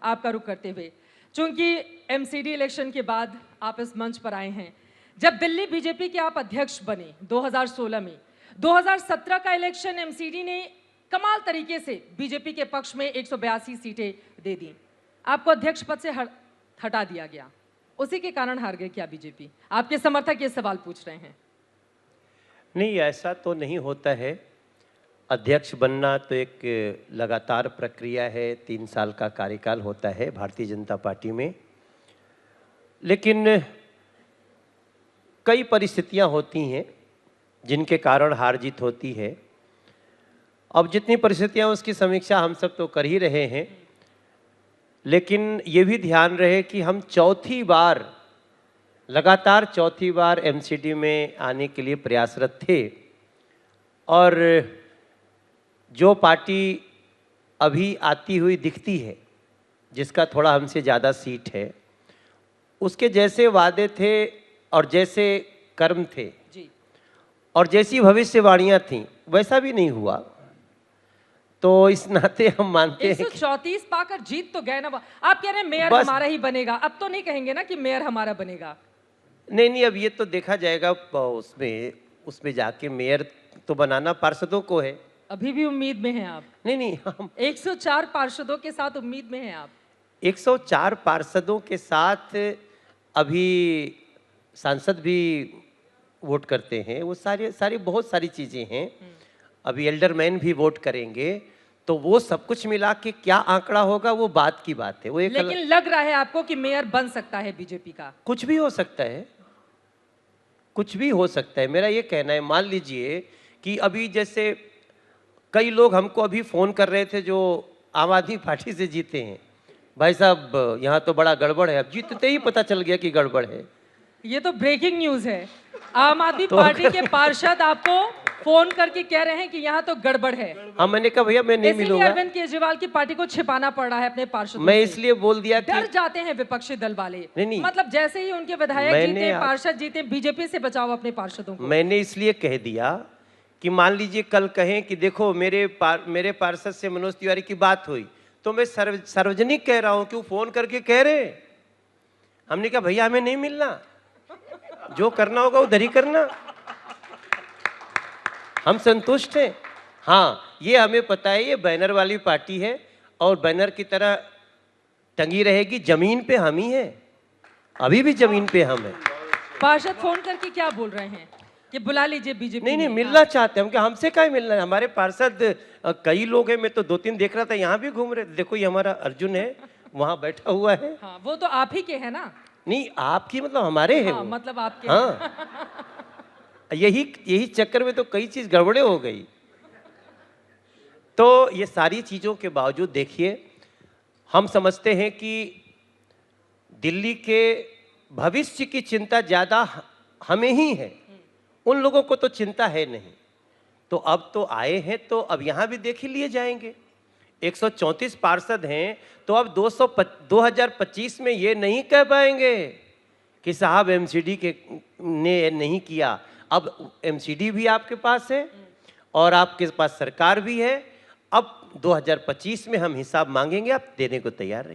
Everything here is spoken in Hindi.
आपका रुख करते हुए, चूंकि एमसीडी इलेक्शन के बाद आप इस मंच पर आए हैं, जब दिल्ली बीजेपी के आप अध्यक्ष बने 2016 में, 2017 का इलेक्शन एमसीडी ने कमाल तरीके से बीजेपी के पक्ष में 182 सीटें दे दी, आपको अध्यक्ष पद से हटा दिया गया, उसी के कारण हार गए क्या बीजेपी? आपके समर्थक ये सवाल पूछ रहे हैं। नहीं, ऐसा तो नहीं होता है। अध्यक्ष बनना तो एक लगातार प्रक्रिया है, 3 साल का कार्यकाल होता है भारतीय जनता पार्टी में, लेकिन कई परिस्थितियां होती हैं जिनके कारण हार जीत होती है। अब जितनी परिस्थितियां उसकी समीक्षा हम सब तो कर ही रहे हैं, लेकिन ये भी ध्यान रहे कि हम लगातार चौथी बार एमसीडी में आने के लिए प्रयासरत थे, और जो पार्टी अभी आती हुई दिखती है, जिसका थोड़ा हमसे ज़्यादा सीट है, उसके जैसे वादे थे और जैसे कर्म थे जी, और जैसी भविष्यवाणियां थीं, वैसा भी नहीं हुआ। तो इस नाते हम मानते हैं 134 पाकर जीत तो गए ना। आप कह रहे हैं मेयर हमारा ही बनेगा, अब तो नहीं कहेंगे ना कि मेयर हमारा बनेगा? नहीं, अब ये तो देखा जाएगा, उसमें जाके मेयर तो बनाना पार्षदों को है। अभी भी उम्मीद में हैं आप? नहीं, हम 104 पार्षदों के साथ उम्मीद में हैं आप? 104 पार्षदों के साथ अभी सांसद भी वोट करते हैं, वो सारी बहुत सारी चीजें हैं। अभी एल्डरमैन भी वोट करेंगे, तो वो सब कुछ मिला के क्या आंकड़ा होगा वो बात की बात है। वो एक लेकिन लग रहा है आपको कि मेयर बन सकता है बीजेपी का? कुछ भी हो सकता है, कुछ भी हो सकता है। मेरा ये कहना है, मान लीजिए कि अभी जैसे कई लोग हमको अभी फोन कर रहे थे जो आम आदमी पार्टी से जीते हैं, भाई साहब यहाँ तो बड़ा गड़बड़ है। अब जीतते ही पता चल गया कि गड़बड़ है। ये तो ब्रेकिंग न्यूज है। आम आदमी पार्टी के पार्षद आपको फोन करके कह रहे हैं कि यहाँ तो गड़बड़ है। हाँ, मैंने कहा भैया मैं नहीं मिलूंगा। अरविंद केजरीवाल की पार्टी को छिपाना पड़ रहा है अपने पार्षदों मैं इसलिए बोल दिया कि डर जाते हैं विपक्षी दल वाले। नहीं, मतलब जैसे ही उनके विधायक जीते, पार्षद जीते, बीजेपी से बचाओ अपने पार्षदों को। मैंने इसलिए कह दिया कि मान लीजिए कल कहें कि देखो मेरे पार्षद से मनोज तिवारी की बात हुई, तो मैं सार्वजनिक कह रहा हूं कि वो फोन करके कह रहे। हमने कहा भैया हमें नहीं मिलना, जो करना होगा उधर ही करना, हम संतुष्ट हैं। हाँ, ये हमें पता है ये बैनर वाली पार्टी है और बैनर की तरह टंगी रहेगी। जमीन पे हम ही हैं, अभी भी जमीन पे हम हैं। पार्षद फोन करके क्या बोल रहे हैं कि बुला लीजिए बीजेपी? नहीं, मिलना चाहते हैं हम, क्या हमसे क्या मिलना है? हमारे पार्षद कई लोग हैं, मैं तो 2-3 देख रहा था, यहाँ भी घूम रहे। देखो ये हमारा अर्जुन है, वहाँ बैठा हुआ है। हाँ, वो तो आप ही के हैं ना? नहीं, आपकी मतलब हमारे हैं। हाँ, मतलब आपके। हाँ यही चक्कर में तो कई चीज गड़बड़े हो गई। तो ये सारी चीजों के बावजूद देखिए, हम समझते हैं कि दिल्ली के भविष्य की चिंता ज्यादा हमें ही है, उन लोगों को तो चिंता है नहीं। तो अब तो आए हैं, तो अब यहां भी देख ही लिए जाएंगे। 134 पार्षद हैं, तो अब 2025 में ये नहीं कह पाएंगे कि साहब एमसीडी ने नहीं किया। अब एमसीडी भी आपके पास है और आपके पास सरकार भी है। अब 2025 में हम हिसाब मांगेंगे, आप देने को तैयार रहिए।